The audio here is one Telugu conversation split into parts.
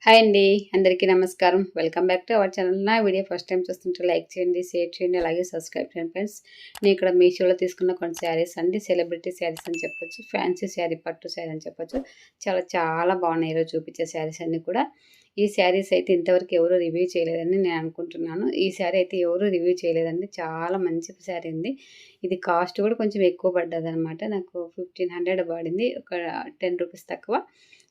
హాయ్ అండి. అందరికీ నమస్కారం. Welcome back to our channel. నా వీడియో ఫస్ట్ టైం చూస్తుంటే లైక్ చేయండి, షేర్ చేయండి, అలాగే సబ్స్క్రైబ్ చేయండి ఫ్రెండ్స్. నేను ఇక్కడ మీషోలో తీసుకున్న కొన్ని శారీస్ అండి. సెలబ్రిటీ శారీస్ అని చెప్పొచ్చు. ఫ్యాన్సీ శారీ, పట్టు శారీ అని చెప్పొచ్చు. చాలా చాలా బాగున్నాయి ఈరోజు చూపించే శారీస్ అన్నీ కూడా. ఈ శారీస్ అయితే ఇంతవరకు ఎవరు రివ్యూ చేయలేదని నేను అనుకుంటున్నాను. ఈ శారీ అయితే ఎవరు రివ్యూ చేయలేదండి. చాలా మంచి శారీ ఉంది. ఇది కాస్ట్ కూడా కొంచెం ఎక్కువ పడ్డదనమాట. నాకు 1500 పడింది. ఒక 10 రూపీస్ తక్కువ.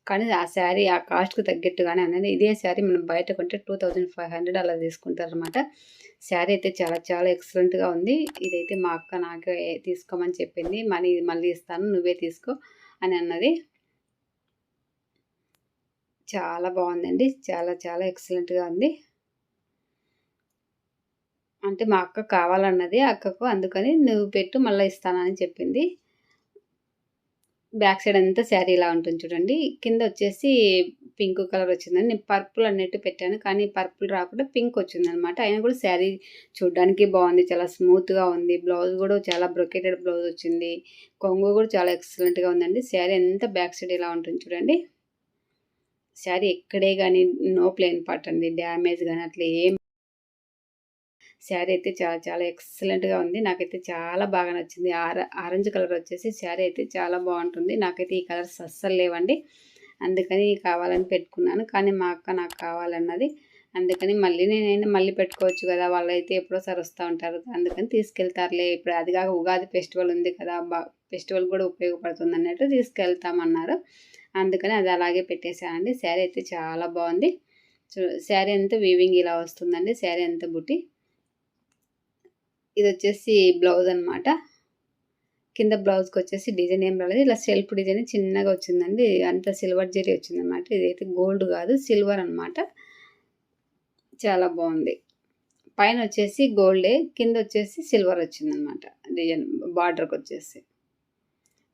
కానీ ఆ శారీ ఆ కాస్ట్‌కి తగ్గట్టుగానే ఉన్నది. ఇదే శారీ మనం బయట కొంటే 2500 అలా తీసుకుంటారనమాట. శారీ అయితే చాలా చాలా ఎక్సలెంట్‌గా ఉంది. ఇదైతే మా అక్క నాకే తీసుకోమని చెప్పింది. మనీ మళ్ళీ ఇస్తాను నువ్వే తీసుకో అని అన్నది. చాలా బాగుందండి. చాలా చాలా ఎక్సలెంట్‌గా ఉంది. అంటే మా అక్క కావాలన్నది అక్కకు, అందుకని నువ్వు పెట్టు మళ్ళీ ఇస్తానని చెప్పింది. బ్యాక్ సైడ్ అంతా శారీ ఇలా ఉంటుంది చూడండి. కింద వచ్చేసి పింక్ కలర్ వచ్చిందండి. నేను పర్పుల్ అన్నట్టు పెట్టాను. కానీ పర్పుల్ రాకుండా పింక్ వచ్చిందనమాట. అయినా కూడా శారీ చూడడానికి బాగుంది. చాలా స్మూత్‌గా ఉంది. బ్లౌజ్ కూడా చాలా బ్రొకేటెడ్ బ్లౌజ్ వచ్చింది. కొంగు కూడా చాలా ఎక్సలెంట్‌గా ఉందండి. శారీ అంతా బ్యాక్ సైడ్ ఇలా ఉంటుంది చూడండి. శారీ ఎక్కడే గానీ నో ప్లెయిన్ పార్ట్ అండి. డ్యామేజ్ గానీ అట్లా ఏం శారీ అయితే చాలా చాలా ఎక్సలెంట్‌గా ఉంది. నాకైతే చాలా బాగా నచ్చింది. ఆరెంజ్ కలర్ వచ్చేసి శారీ అయితే చాలా బాగుంటుంది. నాకైతే ఈ కలర్స్ అస్సలు లేవండి. అందుకని కావాలని పెట్టుకున్నాను. కానీ మా అక్క నాకు కావాలన్నది. అందుకని నేనైనా మళ్ళీ పెట్టుకోవచ్చు కదా! వాళ్ళైతే ఎప్పుడోసారి వస్తూ ఉంటారు. అందుకని తీసుకెళ్తారులే. ఇప్పుడు అది కాక ఉగాది ఫెస్టివల్ ఉంది కదా! ఫెస్టివల్ కూడా ఉపయోగపడుతుంది అన్నట్టు తీసుకెళ్తామన్నారు. అందుకని అది అలాగే పెట్టేశానండి. శారీ అయితే చాలా బాగుంది. శారీ అంతా వీవింగ్ ఇలా వస్తుందండి. శారీ అంతా బుట్టి. ఇది వచ్చేసి బ్లౌజ్ అనమాట. కింద బ్లౌజ్కి వచ్చేసి డిజైన్ ఏం రాలేదు. ఇలా సెల్ఫ్ డిజైన్ చిన్నగా వచ్చిందండి. అంత సిల్వర్ జరీ వచ్చిందనమాట. ఇదైతే గోల్డ్ కాదు, సిల్వర్ అనమాట. చాలా బాగుంది. పైన వచ్చేసి గోల్డే, కింద వచ్చేసి సిల్వర్ వచ్చిందనమాట. డిజైన్ బార్డర్కి వచ్చేసి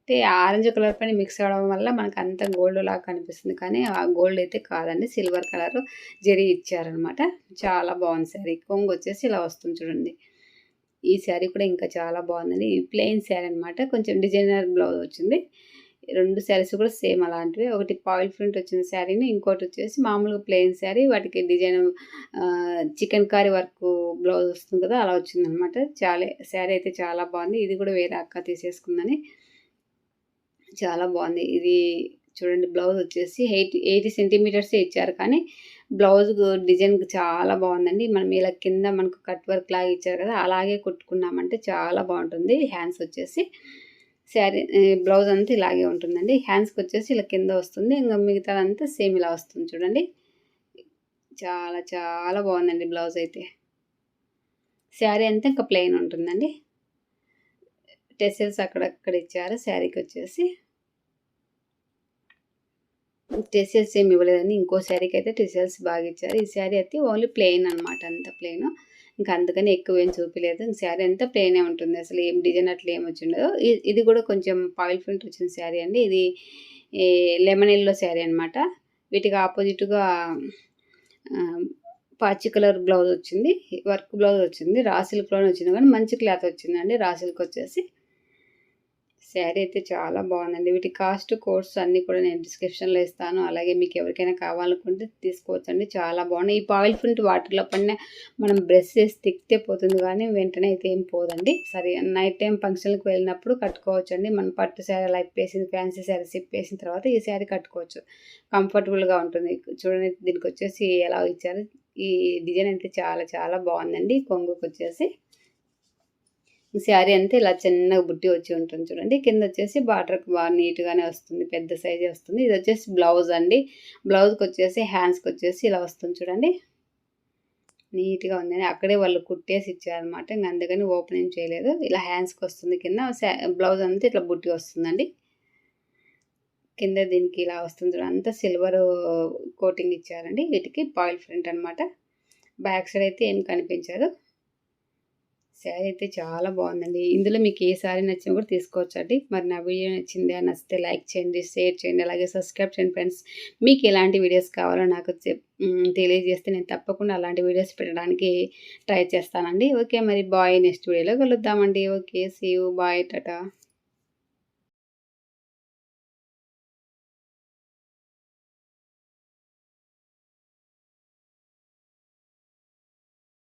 అంటే ఆరెంజ్ కలర్ పైన మిక్స్ అవ్వడం వల్ల మనకు అంత గోల్డ్ లాగా కనిపిస్తుంది. కానీ ఆ గోల్డ్ అయితే కాదండి, సిల్వర్ కలర్ జరీ ఇచ్చారనమాట. చాలా బాగుంది శారీ. కొంగు వచ్చేసి ఇలా వస్తుంది చూడండి. ఈ శారీ కూడా ఇంకా చాలా బాగుందండి. ఇది ప్లెయిన్ శారీ అనమాట. కొంచెం డిజైనర్ బ్లౌజ్ వచ్చింది. 2 శారీస్ కూడా సేమ్ అలాంటివి. ఒకటి పాయిల్ ప్రింట్ వచ్చిన శారీని, ఇంకోటి వచ్చేసి మామూలుగా ప్లెయిన్ శారీ. వాటికి design chikankari work blouse వస్తుంది కదా, అలా వచ్చిందనమాట. శారీ అయితే చాలా బాగుంది. ఇది కూడా వేరే అక్క తీసేసుకుందని. చాలా బాగుంది. ఇది చూడండి, బ్లౌజ్ వచ్చేసి 80 సెంటీమీటర్సే ఇచ్చారు. కానీ బ్లౌజ్ డిజైన్ చాలా బాగుందండి. మనం ఇలా కింద మనకు కట్ వర్క్ లాగా ఇచ్చారు కదా, అలాగే కుట్టుకున్నామంటే చాలా బాగుంటుంది. హ్యాండ్స్ వచ్చేసి శారీ బ్లౌజ్ అంతా ఇలాగే ఉంటుందండి. హ్యాండ్స్కి వచ్చేసి ఇలా కింద వస్తుంది. ఇంకా మిగతాదంతా సేమ్ ఇలా వస్తుంది చూడండి. చాలా చాలా బాగుందండి బ్లౌజ్ అయితే. శారీ అంతా ఇంకా ప్లెయిన్ ఉంటుందండి. టెసెల్స్ అక్కడక్కడ ఇచ్చారు శారీకి వచ్చేసి. టెసెల్స్ ఏమి ఇవ్వలేదండి. ఇంకో శారీకి అయితే టెసెల్స్ బాగా ఇచ్చారు. ఈ శారీ అయితే ఓన్లీ ప్లెయిన్ అనమాట. అంతా ప్లెయిన్. ఇంకా అందుకని ఎక్కువ ఏం చూపించలేదు. ఇంక శారీ అంతా ప్లెయినే ఉంటుంది. అసలు ఏం డిజైన్ అట్లా ఏమి వచ్చిండదు. ఇది కూడా కొంచెం పాయిల్ ప్రింట్ వచ్చిన శారీ అండి. ఇది లెమన్ ఎల్లో శారీ అనమాట. వీటికి ఆపోజిట్గా పాచి కలర్ బ్లౌజ్ వచ్చింది. వర్క్ బ్లౌజ్ వచ్చింది. రా సిల్క్లోనే వచ్చింది కానీ మంచి క్లాత్ వచ్చిందండి. రా సిల్క్ వచ్చేసి శారీ అయితే చాలా బాగుందండి. వీటి కాస్ట్ కోడ్స్ అన్నీ కూడా నేను డిస్క్రిప్షన్లో ఇస్తాను. అలాగే మీకు ఎవరికైనా కావాలనుకుంటే తీసుకోవచ్చండి. చాలా బాగున్నాయి. ఈ పాయిల్ ప్రింట్ వాటర్లో పడిన మనం బ్రష్ చేసి తిక్కితే పోతుంది, కానీ వెంటనే అయితే ఏం పోదండి. సరే, నైట్ టైం ఫంక్షన్కి వెళ్ళినప్పుడు కట్టుకోవచ్చండి. మనం పట్టు శారీ అలా ఇప్పేసి ఫ్యాన్సీ శారీ ఇప్పేసిన తర్వాత ఈ శారీ కట్టుకోవచ్చు. కంఫర్టబుల్గా ఉంటుంది. చూడండి, దీనికి వచ్చేసి ఎలా ఇచ్చారు. ఈ డిజైన్ అయితే చాలా చాలా బాగుందండి. కొంగుకి వచ్చేసి శారీ అంతా ఇలా చిన్నగా బుట్టి వచ్చి ఉంటుంది చూడండి. కింద వచ్చేసి బార్డర్కి బాగా నీట్గానే వస్తుంది. పెద్ద సైజే వస్తుంది. ఇది వచ్చేసి బ్లౌజ్ అండి. బ్లౌజ్కి వచ్చేసి హ్యాండ్స్కి వచ్చేసి ఇలా వస్తుంది చూడండి. నీట్గా ఉందని అక్కడే వాళ్ళు కుట్టేసి ఇచ్చారనమాట. ఇంకా అందుకని ఓపెన్ ఏం చేయలేదు. ఇలా హ్యాండ్స్కి వస్తుంది. కింద బ్లౌజ్ అంతా ఇట్లా బుట్టి వస్తుందండి. కింద దీనికి ఇలా వస్తుంది చూడండి. అంతా సిల్వర్ కోటింగ్ ఇచ్చారండి. వీటికి పాయిల్ ప్రింట్ అనమాట. బ్యాక్ సైడ్ అయితే ఏం కనిపించదు. శారీ అయితే చాలా బాగుందండి. ఇందులో మీకు ఏ శారీ నచ్చినా కూడా తీసుకోవచ్చండి. మరి నా వీడియో నచ్చితే లైక్ చేయండి, షేర్ చేయండి, అలాగే సబ్స్క్రైబ్ చేయండి ఫ్రెండ్స్. మీకు ఎలాంటి వీడియోస్ కావాలో నాకు తెలియజేస్తే నేను తప్పకుండా అలాంటి వీడియోస్ పెట్టడానికి ట్రై చేస్తానండి. ఓకే, మరి బాయ్. నెక్స్ట్ వీడియోలో కలుద్దామండి. Okay, see you, bye, Tata.